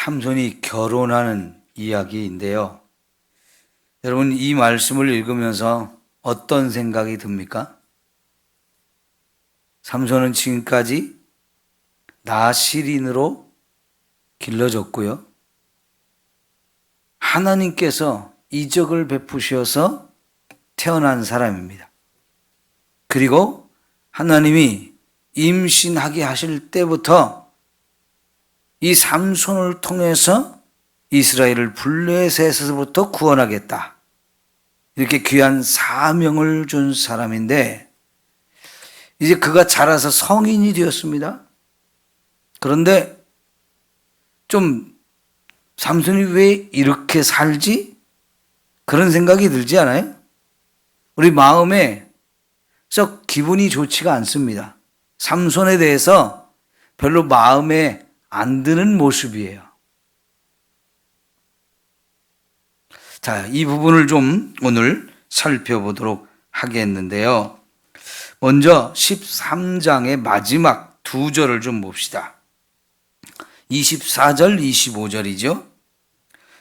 삼손이 결혼하는 이야기인데요. 여러분, 이 말씀을 읽으면서 어떤 생각이 듭니까? 삼손은 지금까지 나시린으로 길러졌고요. 하나님께서 이적을 베푸셔서 태어난 사람입니다. 그리고 하나님이 임신하게 하실 때부터 이 삼손을 통해서 이스라엘을 블레셋에서부터 구원하겠다, 이렇게 귀한 사명을 준 사람인데, 이제 그가 자라서 성인이 되었습니다. 그런데 좀 삼손이 왜 이렇게 살지? 그런 생각이 들지 않아요? 우리 마음에 썩 기분이 좋지가 않습니다. 삼손에 대해서 별로 마음에 안 드는 모습이에요. 자, 이 부분을 좀 오늘 살펴보도록 하겠는데요. 먼저 13장의 마지막 두 절을 좀 봅시다. 24절, 25절이죠.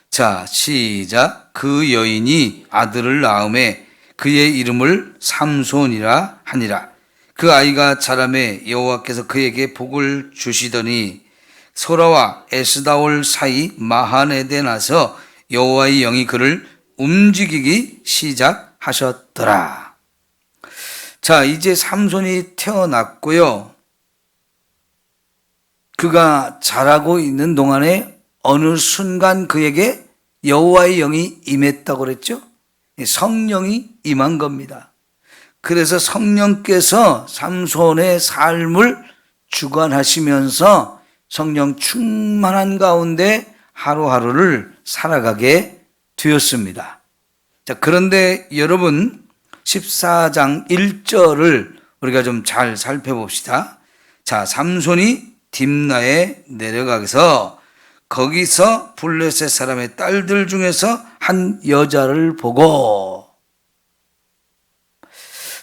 자, 시작. 그 여인이 아들을 낳음에 그의 이름을 삼손이라 하니라. 그 아이가 자라매 여호와께서 그에게 복을 주시더니 소라와 에스다올 사이 마하네데 나서 여호와의 영이 그를 움직이기 시작하셨더라. 자, 이제 삼손이 태어났고요. 그가 자라고 있는 동안에 어느 순간 그에게 여호와의 영이 임했다고 그랬죠? 성령이 임한 겁니다. 그래서 성령께서 삼손의 삶을 주관하시면서 성령 충만한 가운데 하루하루를 살아가게 되었습니다. 자, 그런데 여러분, 14장 1절을 우리가 좀 잘 살펴봅시다. 자, 삼손이 딥나에 내려가서 거기서 블레셋 사람의 딸들 중에서 한 여자를 보고,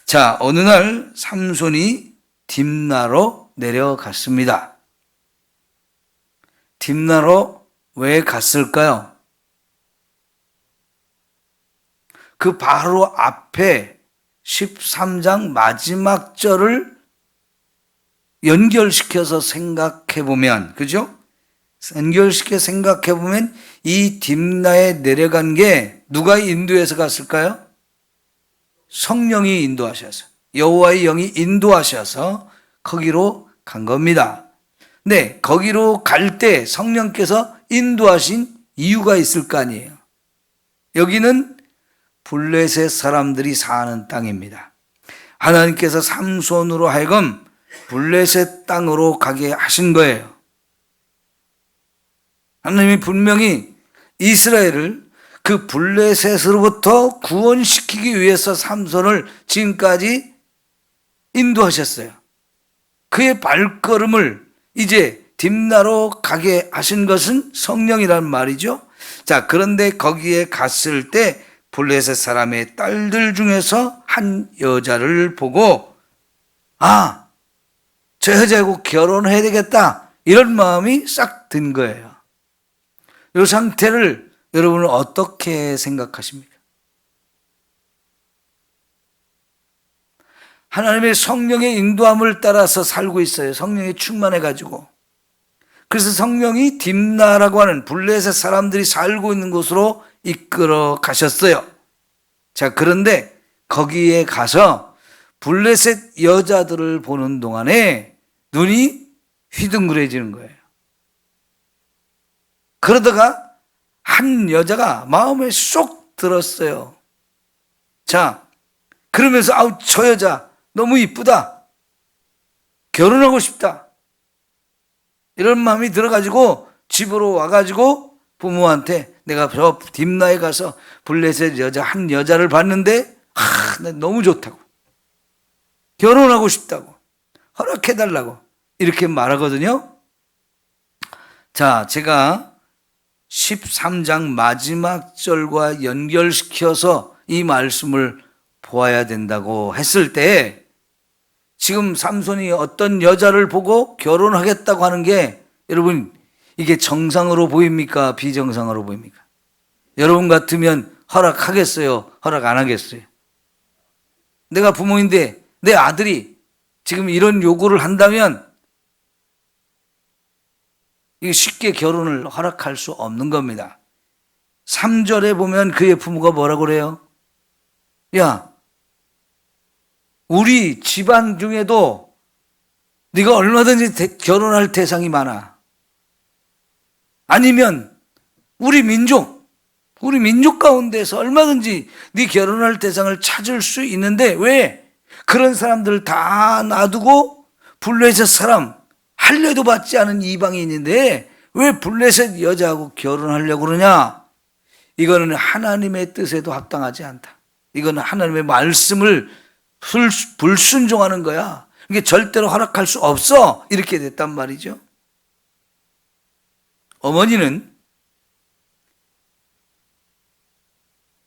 자, 어느 날 삼손이 딥나로 내려갔습니다. 딥나로 왜 갔을까요? 그 바로 앞에 13장 마지막 절을 연결시켜서 생각해 보면, 그죠? 연결시켜 생각해 보면 이 딥나에 내려간 게 누가 인도해서 갔을까요? 성령이 인도하셔서, 여호와의 영이 인도하셔서 거기로 간 겁니다. 네, 거기로 갈 때 성령께서 인도하신 이유가 있을 거 아니에요. 여기는 블레셋 사람들이 사는 땅입니다. 하나님께서 삼손으로 하여금 블레셋 땅으로 가게 하신 거예요. 하나님이 분명히 이스라엘을 그 블레셋으로부터 구원시키기 위해서 삼손을 지금까지 인도하셨어요. 그의 발걸음을 이제 딥나로 가게 하신 것은 성령이란 말이죠. 자, 그런데 거기에 갔을 때 블레셋 사람의 딸들 중에서 한 여자를 보고, 아, 저 여자하고 결혼해야 되겠다, 이런 마음이 싹 든 거예요. 이 상태를 여러분은 어떻게 생각하십니까? 하나님의 성령의 인도함을 따라서 살고 있어요. 성령이 충만해가지고. 그래서 성령이 딥나라고 하는 블레셋 사람들이 살고 있는 곳으로 이끌어 가셨어요. 자, 그런데 거기에 가서 블레셋 여자들을 보는 동안에 눈이 휘둥그레지는 거예요. 그러다가 한 여자가 마음에 쏙 들었어요. 자, 그러면서 아우, 저 여자 너무 이쁘다, 결혼하고 싶다, 이런 마음이 들어가지고 집으로 와가지고 부모한테 내가 저 딥나에 가서 블레셋 여자 한 여자를 봤는데 너무 좋다고, 결혼하고 싶다고, 허락해달라고 이렇게 말하거든요. 자, 제가 13장 마지막 절과 연결시켜서 이 말씀을 보아야 된다고 했을 때, 지금 삼손이 어떤 여자를 보고 결혼하겠다고 하는 게, 여러분, 이게 정상으로 보입니까? 비정상으로 보입니까? 여러분 같으면 허락하겠어요? 허락 안 하겠어요? 내가 부모인데 내 아들이 지금 이런 요구를 한다면 이게 쉽게 결혼을 허락할 수 없는 겁니다. 3절에 보면 그의 부모가 뭐라고 그래요? 야, 우리 집안 중에도 네가 얼마든지 결혼할 대상이 많아. 아니면 우리 민족 가운데서 얼마든지 네 결혼할 대상을 찾을 수 있는데 왜 그런 사람들 다 놔두고 블레셋 사람 할례도 받지 않은 이방인인데 왜 블레셋 여자하고 결혼하려고 그러냐? 이거는 하나님의 뜻에도 합당하지 않다. 이거는 하나님의 말씀을 불순종하는 거야. 이게 절대로 허락할 수 없어. 이렇게 됐단 말이죠. 어머니는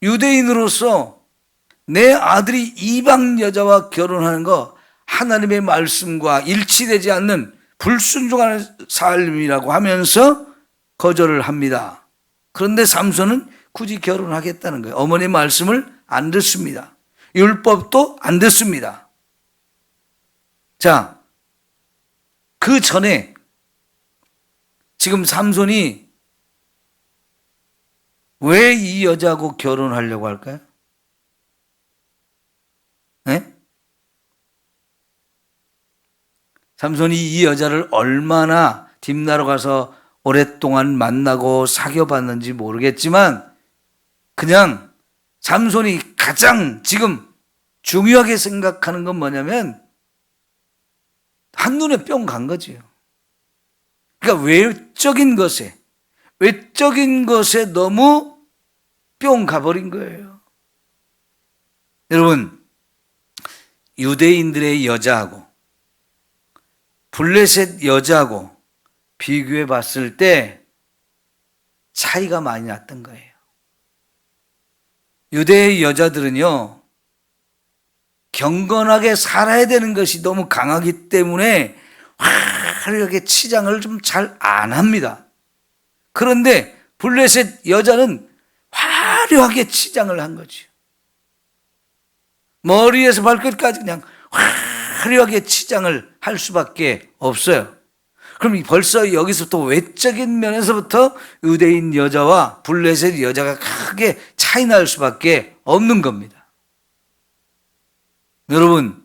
유대인으로서 내 아들이 이방 여자와 결혼하는 거 하나님의 말씀과 일치되지 않는 불순종하는 삶이라고 하면서 거절을 합니다. 그런데 삼손은 굳이 결혼하겠다는 거예요. 어머니 말씀을 안 듣습니다. 율법도 안 듣습니다. 자, 그 전에 지금 삼손이 왜 이 여자하고 결혼하려고 할까요? 네? 삼손이 이 여자를 얼마나 딥나로 가서 오랫동안 만나고 사귀어봤는지 모르겠지만 그냥 삼손이 가장 지금 중요하게 생각하는 건 뭐냐면 한눈에 뿅 간 거지요. 그러니까 외적인 것에 너무 뿅 가버린 거예요. 여러분, 유대인들의 여자하고 블레셋 여자하고 비교해 봤을 때 차이가 많이 났던 거예요. 유대의 여자들은요, 경건하게 살아야 되는 것이 너무 강하기 때문에 화려하게 치장을 좀 잘 안 합니다. 그런데 블레셋 여자는 화려하게 치장을 한 거죠. 머리에서 발끝까지 그냥 화려하게 치장을 할 수밖에 없어요. 그럼 벌써 여기서부터 외적인 면에서부터 유대인 여자와 블레셋 여자가 크게 차이 날 수밖에 없는 겁니다. 여러분,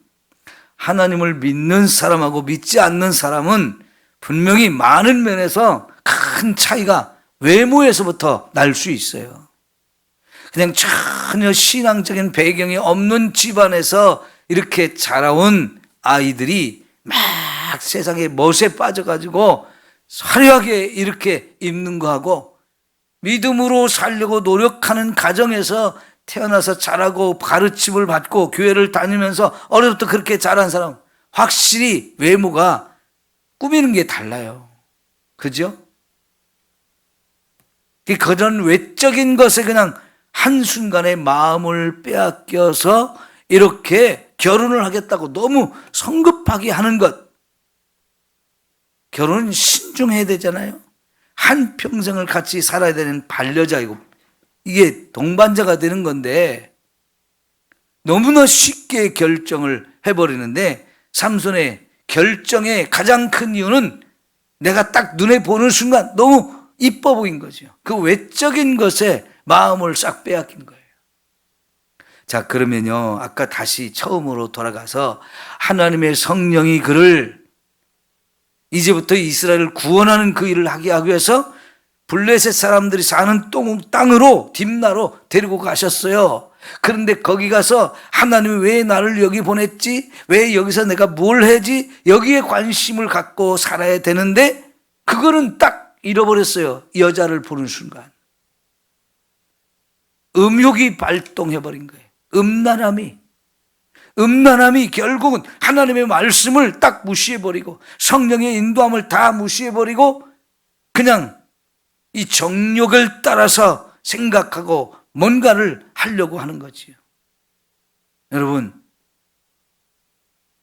하나님을 믿는 사람하고 믿지 않는 사람은 분명히 많은 면에서 큰 차이가 외모에서부터 날 수 있어요. 그냥 전혀 신앙적인 배경이 없는 집안에서 이렇게 자라온 아이들이 막 세상에 멋에 빠져가지고 화려하게 이렇게 입는 거하고 믿음으로 살려고 노력하는 가정에서 태어나서 자라고 가르침을 받고 교회를 다니면서 어려서부터 그렇게 자란 사람, 확실히 외모가 꾸미는 게 달라요. 그죠? 그런 외적인 것에 그냥 한순간에 마음을 빼앗겨서 이렇게 결혼을 하겠다고 너무 성급하게 하는 것. 결혼은 신중해야 되잖아요. 한평생을 같이 살아야 되는 반려자이고 이게 동반자가 되는 건데 너무나 쉽게 결정을 해버리는데 삼손의 결정의 가장 큰 이유는 내가 딱 눈에 보는 순간 너무 이뻐 보인 거죠. 그 외적인 것에 마음을 싹 빼앗긴 거예요. 자, 그러면요, 아까 다시 처음으로 돌아가서 하나님의 성령이 그를 이제부터 이스라엘을 구원하는 그 일을 하게 하기 위해서 블레셋 사람들이 사는 땅으로 딥나로 데리고 가셨어요. 그런데 거기 가서 하나님이 왜 나를 여기 보냈지? 왜 여기서 내가 뭘 해지? 여기에 관심을 갖고 살아야 되는데 그거는 딱 잃어버렸어요. 여자를 보는 순간. 음욕이 발동해버린 거예요. 음란함이 결국은 하나님의 말씀을 딱 무시해버리고 성령의 인도함을 다 무시해버리고 그냥 이 정욕을 따라서 생각하고 뭔가를 하려고 하는 거지요. 여러분,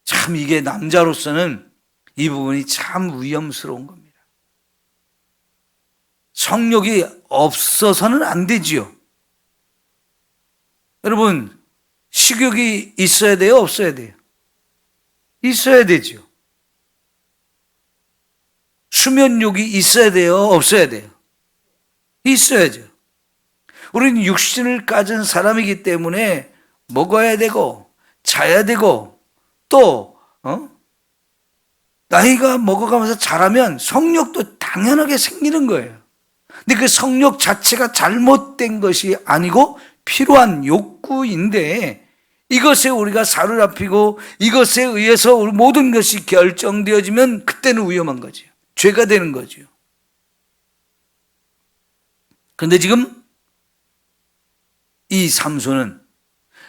참 이게 남자로서는 이 부분이 참 위험스러운 겁니다. 성욕이 없어서는 안 되지요. 여러분, 식욕이 있어야 돼요? 없어야 돼요? 있어야 되죠. 수면욕이 있어야 돼요? 없어야 돼요? 있어야죠. 우리는 육신을 가진 사람이기 때문에 먹어야 되고 자야 되고 또 나이가 먹어가면서 자라면 성욕도 당연하게 생기는 거예요. 근데 그 성욕 자체가 잘못된 것이 아니고 필요한 욕구인데 이것에 우리가 사로잡히고 이것에 의해서 우리 모든 것이 결정되어지면 그때는 위험한 거죠. 죄가 되는 거죠. 그런데 지금 이 삼손은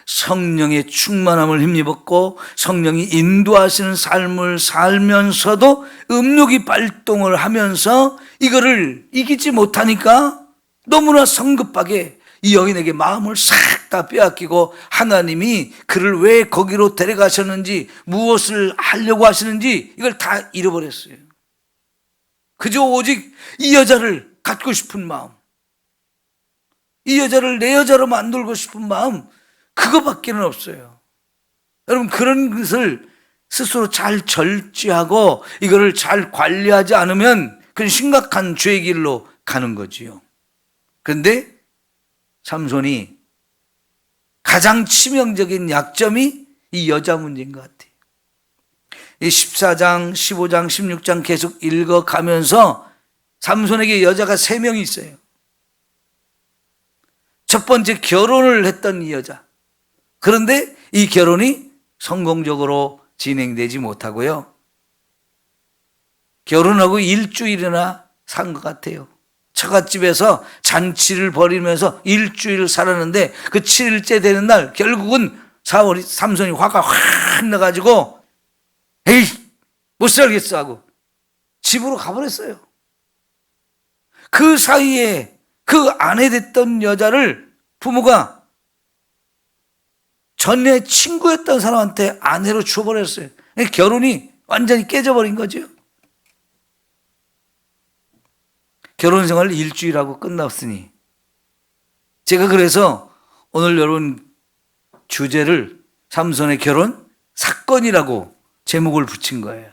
성령의 충만함을 힘입었고 성령이 인도하시는 삶을 살면서도 음욕이 발동을 하면서 이거를 이기지 못하니까 너무나 성급하게 이 여인에게 마음을 싹 다 빼앗기고 하나님이 그를 왜 거기로 데려가셨는지 무엇을 하려고 하시는지 이걸 다 잃어버렸어요. 그저 오직 이 여자를 갖고 싶은 마음, 이 여자를 내 여자로 만들고 싶은 마음, 그거밖에는 없어요. 여러분, 그런 것을 스스로 잘 절제하고 이거를 잘 관리하지 않으면 그건 심각한 죄의 길로 가는 거지요. 그런데 삼손이 가장 치명적인 약점이 이 여자 문제인 것 같아요. 이 14장, 15장, 16장 계속 읽어가면서 삼손에게 여자가 3명이 있어요. 첫 번째 결혼을 했던 이 여자. 그런데 이 결혼이 성공적으로 진행되지 못하고요. 결혼하고 일주일이나 산 것 같아요. 처갓집에서 잔치를 벌이면서 일주일 살았는데 그 7일째 되는 날 결국은 삼손이 화가 확 나가지고 에이 못 살겠어 하고 집으로 가버렸어요. 그 사이에 그 아내 됐던 여자를 부모가 전에 친구였던 사람한테 아내로 줘버렸어요. 결혼이 완전히 깨져버린 거죠. 결혼 생활 일주일하고 끝났으니 제가 그래서 오늘 여러분 주제를 삼손의 결혼 사건이라고 제목을 붙인 거예요.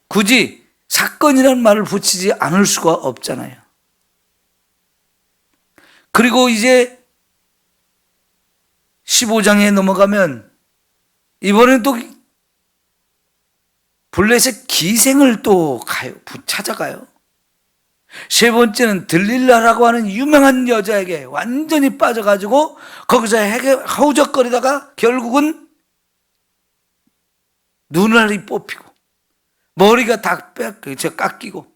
굳이 사건이라는 말을 붙이지 않을 수가 없잖아요. 그리고 이제 15장에 넘어가면 이번엔 또 블레셋 기생을 또 찾아가요. 세 번째는 들릴라라고 하는 유명한 여자에게 완전히 빠져가지고 거기서 허우적거리다가 결국은 눈알이 뽑히고 머리가 다 깎이고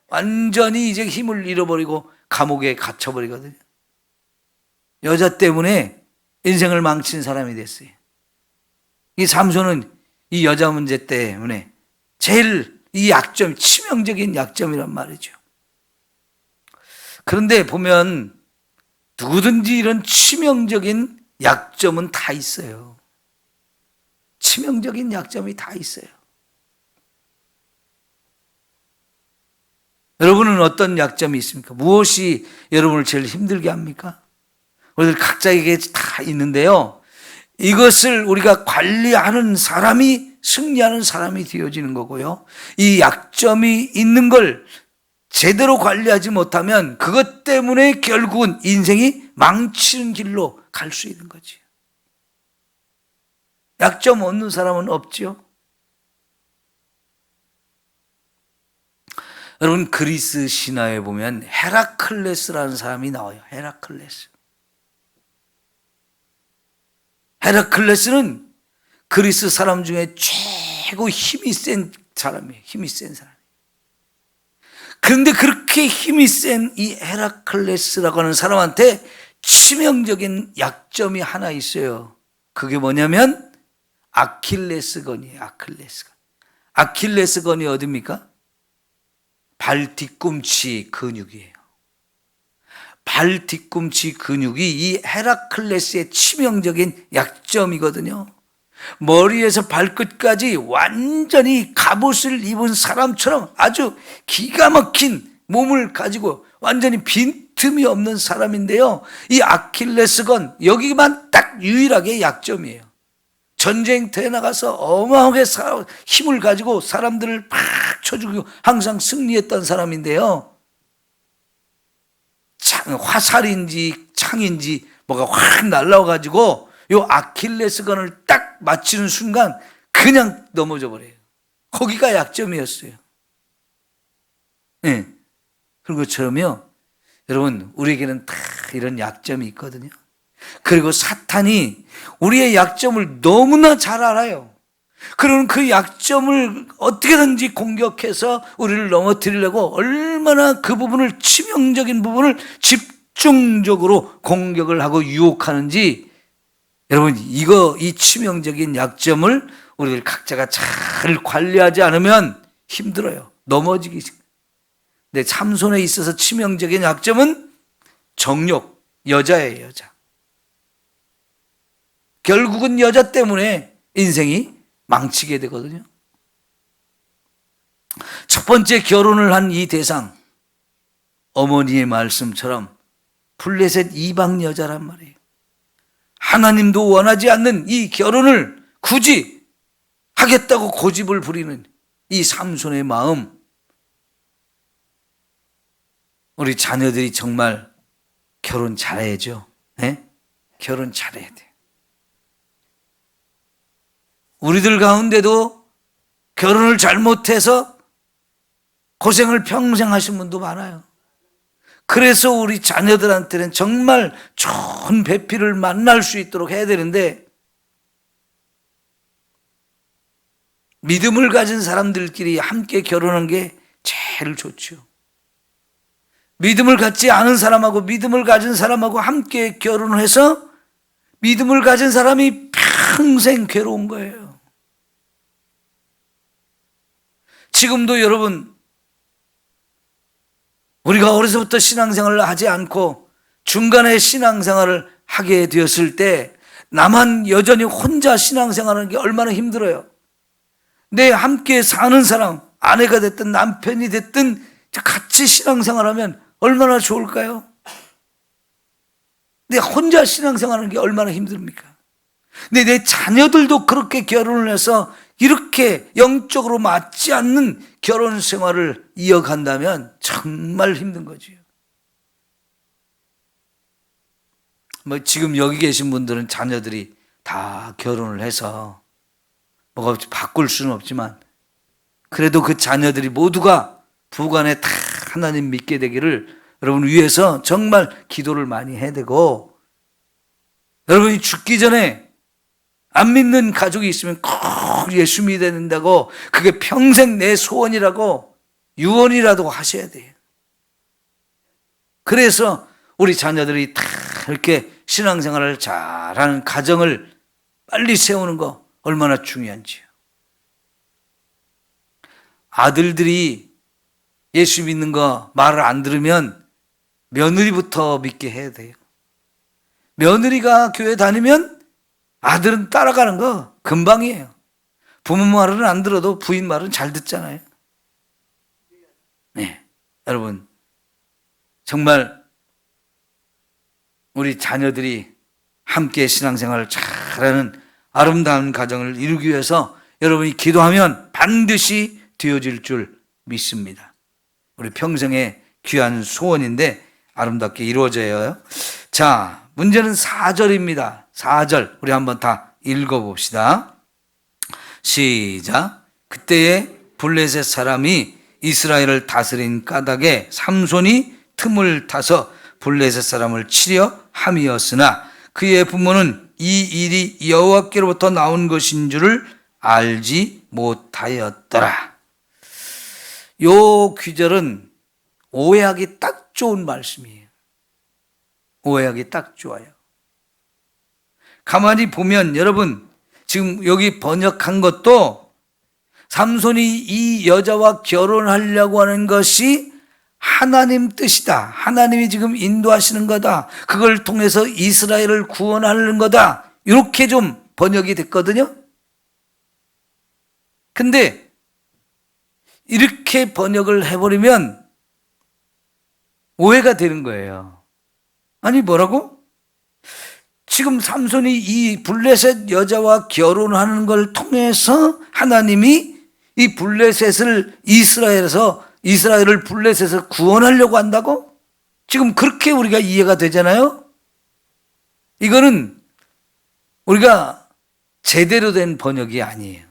완전히 이제 힘을 잃어버리고 감옥에 갇혀버리거든요. 여자 때문에 인생을 망친 사람이 됐어요. 이 삼손은 이 여자 문제 때문에 제일 이 약점, 치명적인 약점이란 말이죠. 그런데 보면 누구든지 이런 치명적인 약점은 다 있어요. 치명적인 약점이 다 있어요. 여러분은 어떤 약점이 있습니까? 무엇이 여러분을 제일 힘들게 합니까? 우리들 각자에게 다 있는데요. 이것을 우리가 관리하는 사람이 승리하는 사람이 되어지는 거고요. 이 약점이 있는 걸 제대로 관리하지 못하면 그것 때문에 결국은 인생이 망치는 길로 갈 수 있는 거지. 약점 없는 사람은 없지요. 여러분 그리스 신화에 보면 헤라클레스라는 사람이 나와요. 헤라클레스는 그리스 사람 중에 최고 힘이 센 사람이에요. 힘이 센 사람. 그런데 그렇게 힘이 센 이 헤라클레스라고 하는 사람한테 치명적인 약점이 하나 있어요. 그게 뭐냐면 아킬레스건이에요. 아킬레스건이 어디입니까? 발 뒤꿈치 근육이에요. 발 뒤꿈치 근육이 이 헤라클레스의 치명적인 약점이거든요. 머리에서 발끝까지 완전히 갑옷을 입은 사람처럼 아주 기가 막힌 몸을 가지고 완전히 빈틈이 없는 사람인데요. 이 아킬레스건 여기만 딱 유일하게 약점이에요. 전쟁터에 나가서 어마어마하게 힘을 가지고 사람들을 막 쳐죽이고 항상 승리했던 사람인데요. 화살인지 창인지 뭐가 확 날라와가지고 요 아킬레스건을 딱 맞추는 순간 그냥 넘어져 버려요. 거기가 약점이었어요. 네. 그런 것처럼요, 여러분, 우리에게는 다 이런 약점이 있거든요. 그리고 사탄이 우리의 약점을 너무나 잘 알아요. 그러면 그 약점을 어떻게든지 공격해서 우리를 넘어뜨리려고 얼마나 그 부분을, 치명적인 부분을 집중적으로 공격을 하고 유혹하는지, 여러분, 이 치명적인 약점을 우리들 각자가 잘 관리하지 않으면 힘들어요. 넘어지기. 근데 삼손에 있어서 치명적인 약점은 정욕, 여자예요, 여자. 결국은 여자 때문에 인생이 망치게 되거든요. 첫 번째 결혼을 한 이 대상, 어머니의 말씀처럼 블레셋 이방 여자란 말이에요. 하나님도 원하지 않는 이 결혼을 굳이 하겠다고 고집을 부리는 이 삼손의 마음, 우리 자녀들이 정말 결혼 잘해야죠. 네? 결혼 잘해야 돼요. 우리들 가운데도 결혼을 잘못해서 고생을 평생 하신 분도 많아요. 그래서 우리 자녀들한테는 정말 좋은 배필을 만날 수 있도록 해야 되는데, 믿음을 가진 사람들끼리 함께 결혼한 게 제일 좋죠. 믿음을 갖지 않은 사람하고 믿음을 가진 사람하고 함께 결혼을 해서 믿음을 가진 사람이 평생 괴로운 거예요. 지금도 여러분, 우리가 어려서부터 신앙생활을 하지 않고 중간에 신앙생활을 하게 되었을 때 나만 여전히 혼자 신앙생활하는 게 얼마나 힘들어요. 내 함께 사는 사람, 아내가 됐든 남편이 됐든 같이 신앙생활하면 얼마나 좋을까요? 내 혼자 신앙생활하는 게 얼마나 힘듭니까? 근데 내 자녀들도 그렇게 결혼을 해서 이렇게 영적으로 맞지 않는 결혼 생활을 이어간다면 정말 힘든 거지요. 지금 여기 계신 분들은 자녀들이 다 결혼을 해서 뭐가 바꿀 수는 없지만, 그래도 그 자녀들이 모두가 부관에 다 하나님 믿게 되기를 여러분 위해서 정말 기도를 많이 해야 되고, 여러분이 죽기 전에 안 믿는 가족이 있으면 꼭 예수 믿어야 된다고, 그게 평생 내 소원이라고 유언이라도 하셔야 돼요. 그래서 우리 자녀들이 다 이렇게 신앙생활을 잘하는 가정을 빨리 세우는 거 얼마나 중요한지요. 아들들이 예수 믿는 거 말을 안 들으면 며느리부터 믿게 해야 돼요. 며느리가 교회 다니면 아들은 따라가는 거 금방이에요. 부모 말은 안 들어도 부인 말은 잘 듣잖아요. 네, 여러분, 정말 우리 자녀들이 함께 신앙생활을 잘하는 아름다운 가정을 이루기 위해서 여러분이 기도하면 반드시 되어질 줄 믿습니다. 우리 평생의 귀한 소원인데 아름답게 이루어져요. 자, 문제는 4절입니다. 4절 우리 한번 다 읽어봅시다. 시작. 그때에 블레셋 사람이 이스라엘을 다스린 까닭에 삼손이 틈을 타서 블레셋 사람을 치려 함이었으나 그의 부모는 이 일이 여호와께로부터 나온 것인 줄을 알지 못하였더라. 요 귀절은 오해하기 딱 좋은 말씀이에요. 오해하기 딱 좋아요. 가만히 보면 여러분, 지금 여기 번역한 것도 삼손이 이 여자와 결혼하려고 하는 것이 하나님 뜻이다. 하나님이 지금 인도하시는 거다. 그걸 통해서 이스라엘을 구원하는 거다. 이렇게 좀 번역이 됐거든요. 근데 이렇게 번역을 해버리면 오해가 되는 거예요. 아니 뭐라고? 지금 삼손이 이 블레셋 여자와 결혼하는 걸 통해서 하나님이 이 블레셋을 이스라엘을 블레셋에서 구원하려고 한다고? 지금 그렇게 우리가 이해가 되잖아요. 이거는 우리가 제대로 된 번역이 아니에요.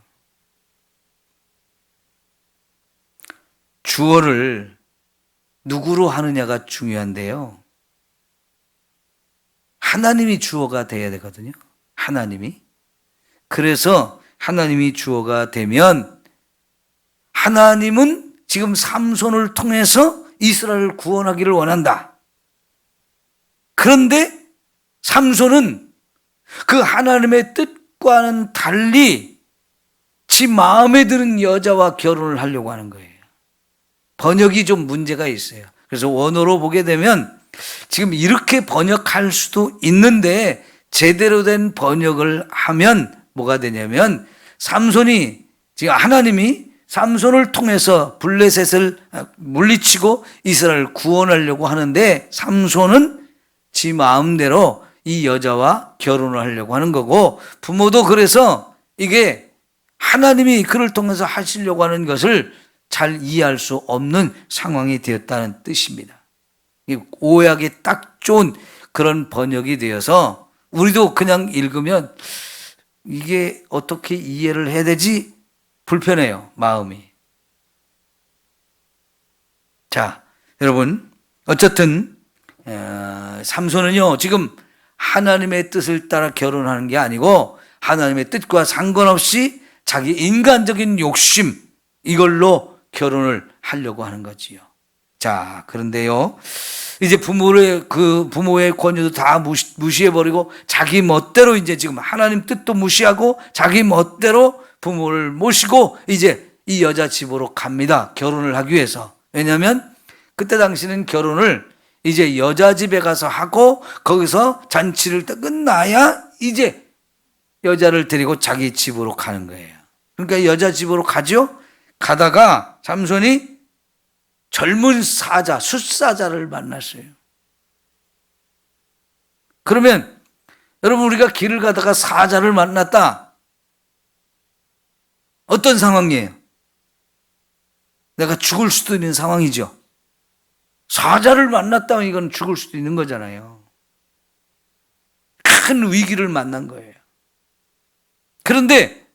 주어를 누구로 하느냐가 중요한데요. 하나님이 주어가 돼야 되거든요. 하나님이. 그래서 하나님이 주어가 되면 하나님은 지금 삼손을 통해서 이스라엘을 구원하기를 원한다. 그런데 삼손은 그 하나님의 뜻과는 달리 지 마음에 드는 여자와 결혼을 하려고 하는 거예요. 번역이 좀 문제가 있어요. 그래서 원어로 보게 되면 지금 이렇게 번역할 수도 있는데 제대로 된 번역을 하면 뭐가 되냐면 삼손이 지금 하나님이 삼손을 통해서 블레셋을 물리치고 이스라엘을 구원하려고 하는데 삼손은 지 마음대로 이 여자와 결혼을 하려고 하는 거고 부모도 그래서 이게 하나님이 그를 통해서 하시려고 하는 것을 잘 이해할 수 없는 상황이 되었다는 뜻입니다. 오해하기 딱 좋은 그런 번역이 되어서 우리도 그냥 읽으면 이게 어떻게 이해를 해야 되지? 불편해요, 마음이. 자, 여러분, 어쨌든 삼손은요 지금 하나님의 뜻을 따라 결혼하는 게 아니고 하나님의 뜻과 상관없이 자기 인간적인 욕심 이걸로 결혼을 하려고 하는 거지요. 자, 그런데요 이제 부모의 권유도 다 무시해버리고 자기 멋대로 이제 지금 하나님 뜻도 무시하고 자기 멋대로 부모를 모시고 이제 이 여자 집으로 갑니다. 결혼을 하기 위해서. 왜냐하면 그때 당시는 결혼을 이제 여자 집에 가서 하고 거기서 잔치를 다 끝나야 이제 여자를 데리고 자기 집으로 가는 거예요. 그러니까 여자 집으로 가죠. 가다가 삼손이 젊은 사자, 숫사자를 만났어요. 그러면 여러분 우리가 길을 가다가 사자를 만났다. 어떤 상황이에요? 내가 죽을 수도 있는 상황이죠. 사자를 만났다면 이건 죽을 수도 있는 거잖아요. 큰 위기를 만난 거예요. 그런데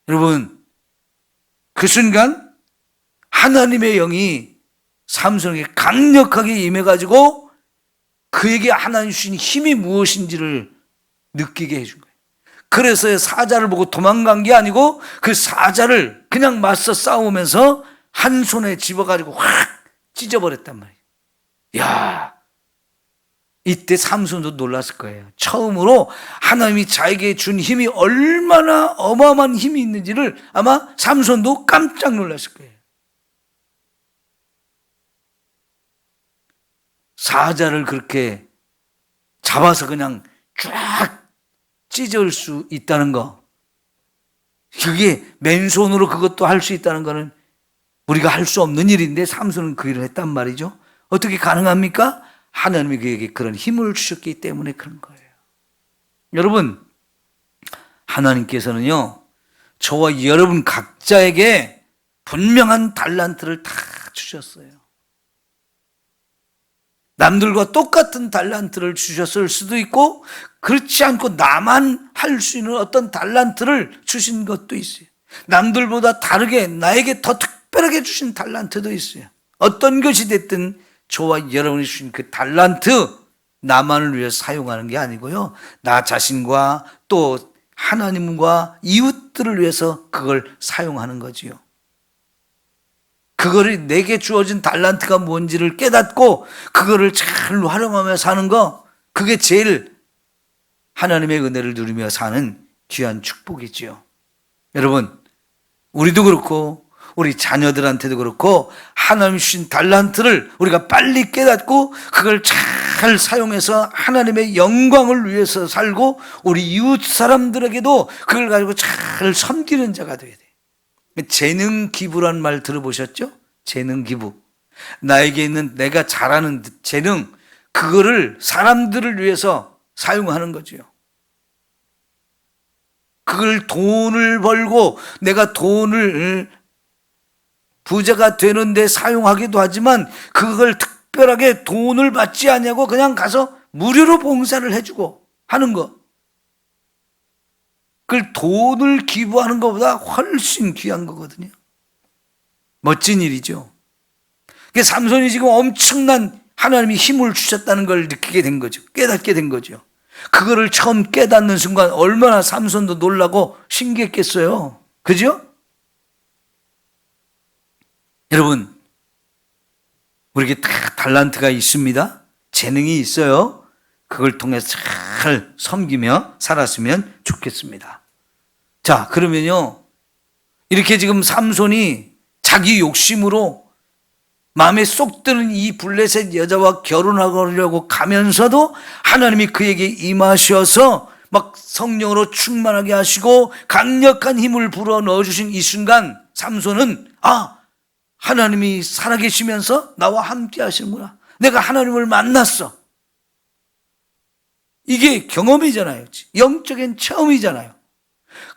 여러분 그 순간 하나님의 영이 삼손에게 강력하게 임해가지고 그에게 하나님 주신 힘이 무엇인지를 느끼게 해준 거예요. 그래서 사자를 보고 도망간 게 아니고 그 사자를 그냥 맞서 싸우면서 한 손에 집어가지고 확 찢어버렸단 말이에요. 야, 이때 삼손도 놀랐을 거예요. 처음으로 하나님이 자에게 준 힘이 얼마나 어마어마한 힘이 있는지를 아마 삼손도 깜짝 놀랐을 거예요. 사자를 그렇게 잡아서 그냥 쫙 찢을 수 있다는 거, 그게 맨손으로 그것도 할 수 있다는 거는 우리가 할 수 없는 일인데 삼손은 그 일을 했단 말이죠. 어떻게 가능합니까? 하나님이 그에게 그런 힘을 주셨기 때문에 그런 거예요. 여러분, 하나님께서는요 저와 여러분 각자에게 분명한 달란트를 다 주셨어요. 남들과 똑같은 달란트를 주셨을 수도 있고 그렇지 않고 나만 할 수 있는 어떤 달란트를 주신 것도 있어요. 남들보다 다르게 나에게 더 특별하게 주신 달란트도 있어요. 어떤 것이 됐든 저와 여러분이 주신 그 달란트 나만을 위해서 사용하는 게 아니고요 나 자신과 또 하나님과 이웃들을 위해서 그걸 사용하는 거지요. 그거를 내게 주어진 달란트가 뭔지를 깨닫고 그거를 잘 활용하며 사는 거, 그게 제일 하나님의 은혜를 누리며 사는 귀한 축복이지요. 여러분, 우리도 그렇고 우리 자녀들한테도 그렇고 하나님 주신 달란트를 우리가 빨리 깨닫고 그걸 잘 사용해서 하나님의 영광을 위해서 살고 우리 이웃 사람들에게도 그걸 가지고 잘 섬기는 자가 돼야 돼. 재능 기부란 말 들어보셨죠? 재능 기부. 나에게 있는 내가 잘하는 재능, 그거를 사람들을 위해서 사용하는 거지요. 그걸 돈을 벌고 내가 돈을 부자가 되는데 사용하기도 하지만 그걸 특별하게 돈을 받지 않냐고 그냥 가서 무료로 봉사를 해주고 하는 거. 그걸 돈을 기부하는 것보다 훨씬 귀한 거거든요. 멋진 일이죠. 삼손이 지금 엄청난 하나님이 힘을 주셨다는 걸 느끼게 된 거죠. 깨닫게 된 거죠. 그거를 처음 깨닫는 순간 얼마나 삼손도 놀라고 신기했겠어요. 그죠? 여러분, 우리에게 다 달란트가 있습니다. 재능이 있어요. 그걸 통해서 잘 섬기며 살았으면 좋겠습니다. 자, 그러면요, 이렇게 지금 삼손이 자기 욕심으로 마음에 쏙 드는 이 블레셋 여자와 결혼하려고 가면서도 하나님이 그에게 임하셔서 막 성령으로 충만하게 하시고 강력한 힘을 불어 넣어주신 이 순간 삼손은 하나님이 살아계시면서 나와 함께 하시는구나. 내가 하나님을 만났어. 이게 경험이잖아요. 영적인 체험이잖아요.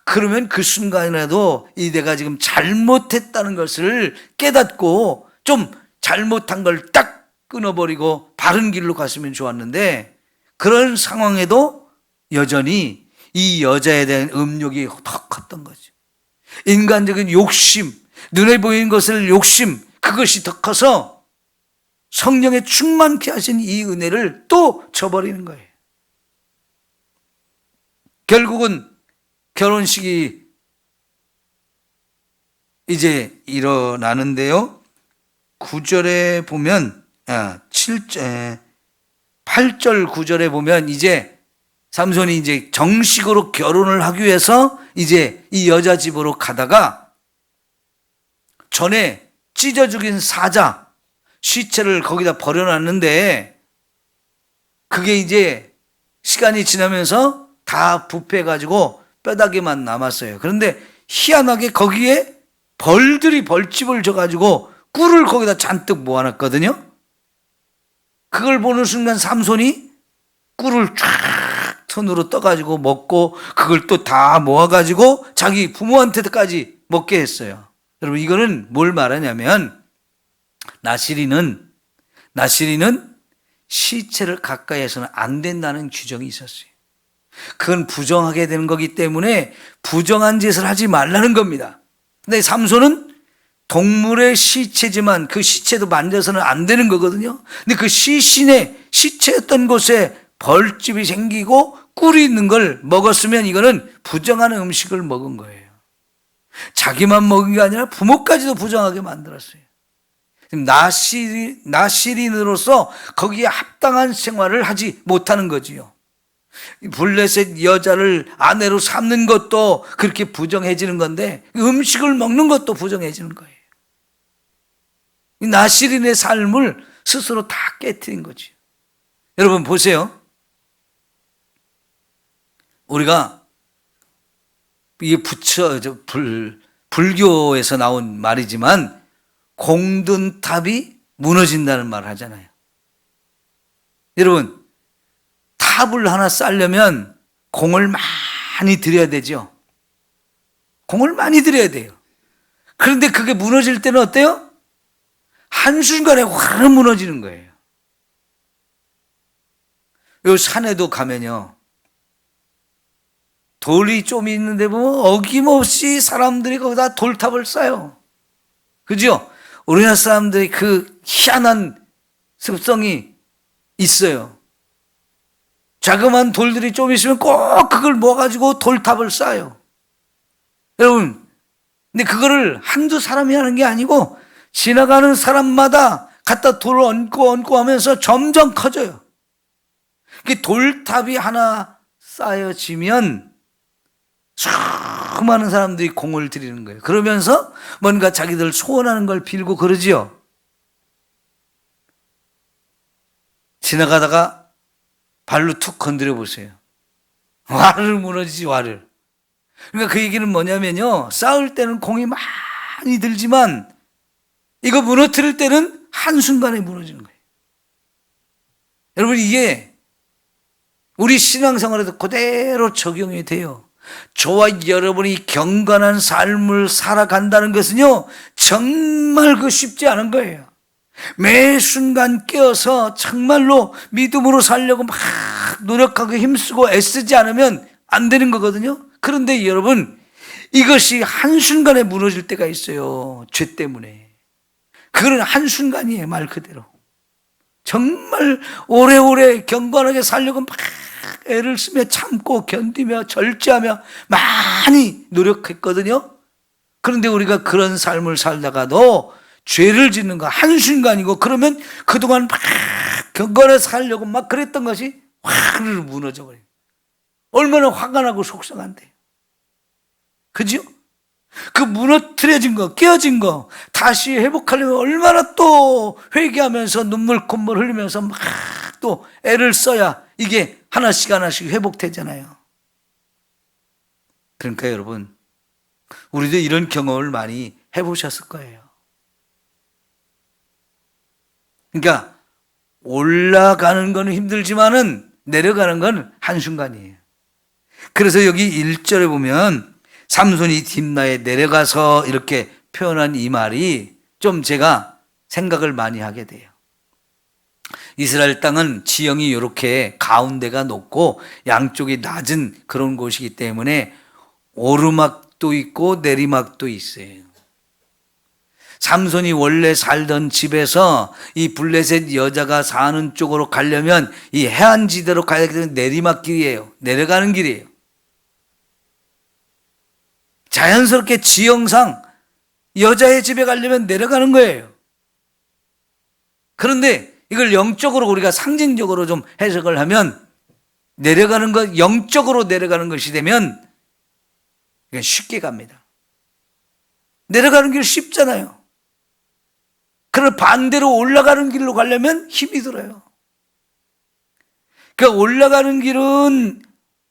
그러면 그 순간이라도 내가 지금 잘못했다는 것을 깨닫고 좀 잘못한 걸 딱 끊어버리고 바른 길로 갔으면 좋았는데, 그런 상황에도 여전히 이 여자에 대한 음욕이 더 컸던 거죠. 인간적인 욕심, 눈에 보이는 것을 욕심, 그것이 더 커서 성령에 충만케 하신 이 은혜를 또 저버리는 거예요. 결국은 결혼식이 이제 일어나는데요, 9절에 보면 8절 9절에 보면 이제 삼손이 이제 정식으로 결혼을 하기 위해서 이제 이 여자 집으로 가다가 전에 찢어 죽인 사자 시체를 거기다 버려놨는데 그게 이제 시간이 지나면서 다 부패해가지고 뼈다귀만 남았어요. 그런데 희한하게 거기에 벌들이 벌집을 져가지고 꿀을 거기다 잔뜩 모아놨거든요. 그걸 보는 순간 삼손이 꿀을 쫙 손으로 떠가지고 먹고 그걸 또 다 모아가지고 자기 부모한테까지 먹게 했어요. 여러분, 이거는 뭘 말하냐면 나시리는 시체를 가까이 해서는 안 된다는 규정이 있었어요. 그건 부정하게 되는 거기 때문에 부정한 짓을 하지 말라는 겁니다. 근데 삼손은 동물의 시체지만 그 시체도 만져서는 안 되는 거거든요. 근데 그 시신의 시체였던 곳에 벌집이 생기고 꿀이 있는 걸 먹었으면 이거는 부정한 음식을 먹은 거예요. 자기만 먹은 게 아니라 부모까지도 부정하게 만들었어요. 나시린으로서 거기에 합당한 생활을 하지 못하는 거지요. 블레셋 여자를 아내로 삼는 것도 그렇게 부정해지는 건데 음식을 먹는 것도 부정해지는 거예요. 나시린의 삶을 스스로 다 깨트린 거죠. 여러분 보세요. 우리가 이게 불교에서 나온 말이지만 공든 탑이 무너진다는 말을 하잖아요. 여러분, 탑을 하나 쌓려면 공을 많이 들여야 되죠. 공을 많이 들여야 돼요. 그런데 그게 무너질 때는 어때요? 한순간에 확 무너지는 거예요. 요 산에도 가면요, 돌이 좀 있는데 보면 어김없이 사람들이 거기다 돌탑을 쌓아요. 그죠? 우리나라 사람들이 그 희한한 습성이 있어요. 자그마한 돌들이 좀 있으면 꼭 그걸 모아가지고 돌탑을 쌓아요. 여러분, 근데 그거를 한두 사람이 하는 게 아니고 지나가는 사람마다 갖다 돌을 얹고 하면서 점점 커져요. 돌탑이 하나 쌓여지면 수많은 사람들이 공을 들이는 거예요. 그러면서 뭔가 자기들 소원하는 걸 빌고 그러지요. 지나가다가 발로 툭 건드려 보세요. 와르르 무너지지, 와르르. 그러니까 그 얘기는 뭐냐면요, 쌓을 때는 공이 많이 들지만 이거 무너뜨릴 때는 한순간에 무너지는 거예요. 여러분, 이게 우리 신앙생활에도 그대로 적용이 돼요. 저와 여러분이 경건한 삶을 살아간다는 것은요, 정말 쉽지 않은 거예요. 매 순간 깨어서 정말로 믿음으로 살려고 막 노력하고 힘쓰고 애쓰지 않으면 안 되는 거거든요. 그런데 여러분, 이것이 한순간에 무너질 때가 있어요. 죄 때문에. 그건 한순간이에요, 말 그대로. 정말 오래오래 경건하게 살려고 막 애를 쓰며 참고 견디며 절제하며 많이 노력했거든요. 그런데 우리가 그런 삶을 살다가도 죄를 짓는 거 한순간이고, 그러면 그동안 막 경건하게 살려고 막 그랬던 것이 확 무너져 버려요. 얼마나 화가 나고 속상한데. 그죠? 그 무너뜨려진 거, 깨어진 거 다시 회복하려면 얼마나 또 회개하면서 눈물 콧물 흘리면서 막 또 애를 써야 이게 하나씩 하나씩 회복되잖아요. 그러니까 여러분, 우리도 이런 경험을 많이 해보셨을 거예요. 그러니까 올라가는 건 힘들지만은 내려가는 건 한순간이에요. 그래서 여기 1절에 보면 삼손이 딥나에 내려가서 이렇게 표현한 이 말이 좀 제가 생각을 많이 하게 돼요. 이스라엘 땅은 지형이 이렇게 가운데가 높고 양쪽이 낮은 그런 곳이기 때문에 오르막도 있고 내리막도 있어요. 삼손이 원래 살던 집에서 이 블레셋 여자가 사는 쪽으로 가려면 이 해안지대로 가야 되는 내리막길이에요. 내려가는 길이에요. 자연스럽게 지형상 여자의 집에 가려면 내려가는 거예요. 그런데 이걸 영적으로 우리가 상징적으로 좀 해석을 하면, 내려가는 것, 영적으로 내려가는 것이 되면 쉽게 갑니다. 내려가는 길 쉽잖아요. 그러나 반대로 올라가는 길로 가려면 힘이 들어요. 그러니까 올라가는 길은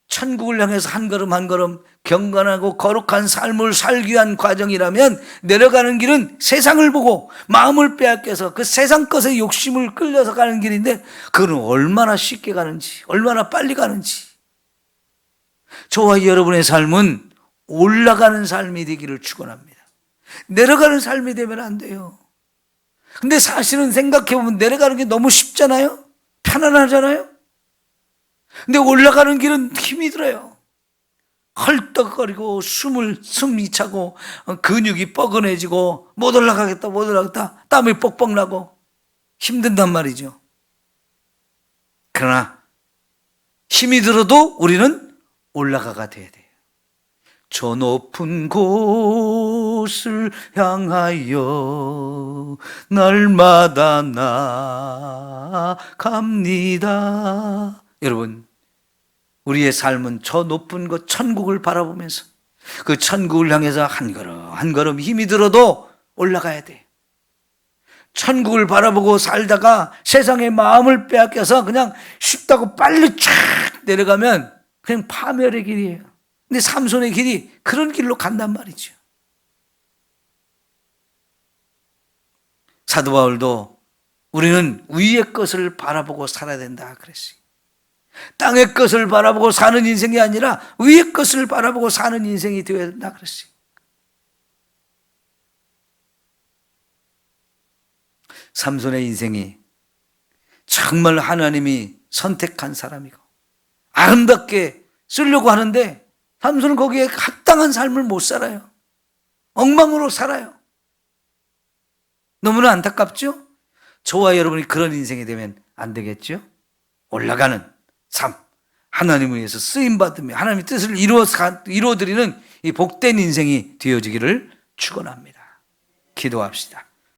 천국을 향해서 한 걸음 한 걸음 경건하고 거룩한 삶을 살기 위한 과정이라면, 내려가는 길은 세상을 보고 마음을 빼앗겨서 그 세상 것에 욕심을 끌려서 가는 길인데, 그건 얼마나 쉽게 가는지, 얼마나 빨리 가는지. 저와 여러분의 삶은 올라가는 삶이 되기를 축원합니다. 내려가는 삶이 되면 안 돼요. 근데 사실은 생각해보면 내려가는 게 너무 쉽잖아요. 편안하잖아요. 근데 올라가는 길은 힘이 들어요. 헐떡거리고 숨이 차고 근육이 뻐근해지고 못 올라가겠다 땀이 뻑뻑 나고 힘든단 말이죠. 그러나 힘이 들어도 우리는 올라가가 돼야 돼요. 저 높은 곳을 향하여 날마다 나아갑니다. 여러분, 우리의 삶은 저 높은 곳 천국을 바라보면서 그 천국을 향해서 한 걸음 한 걸음 힘이 들어도 올라가야 돼. 천국을 바라보고 살다가 세상의 마음을 빼앗겨서 그냥 쉽다고 빨리 쫙 내려가면 그냥 파멸의 길이에요. 근데 삼손의 길이 그런 길로 간단 말이죠. 사도 바울도 우리는 위의 것을 바라보고 살아야 된다 그랬어요. 땅의 것을 바라보고 사는 인생이 아니라 위의 것을 바라보고 사는 인생이 되어야 된다 그랬어요. 삼손의 인생이 정말 하나님이 선택한 사람이고 아름답게 쓰려고 하는데, 삼손은 거기에 합당한 삶을 못 살아요. 엉망으로 살아요. 너무나 안타깝죠? 저와 여러분이 그런 인생이 되면 안 되겠죠? 올라가는 삶, 하나님을 위해서 쓰임받으며 하나님의 뜻을 이루어드리는 이 복된 인생이 되어지기를 축원합니다. 기도합시다.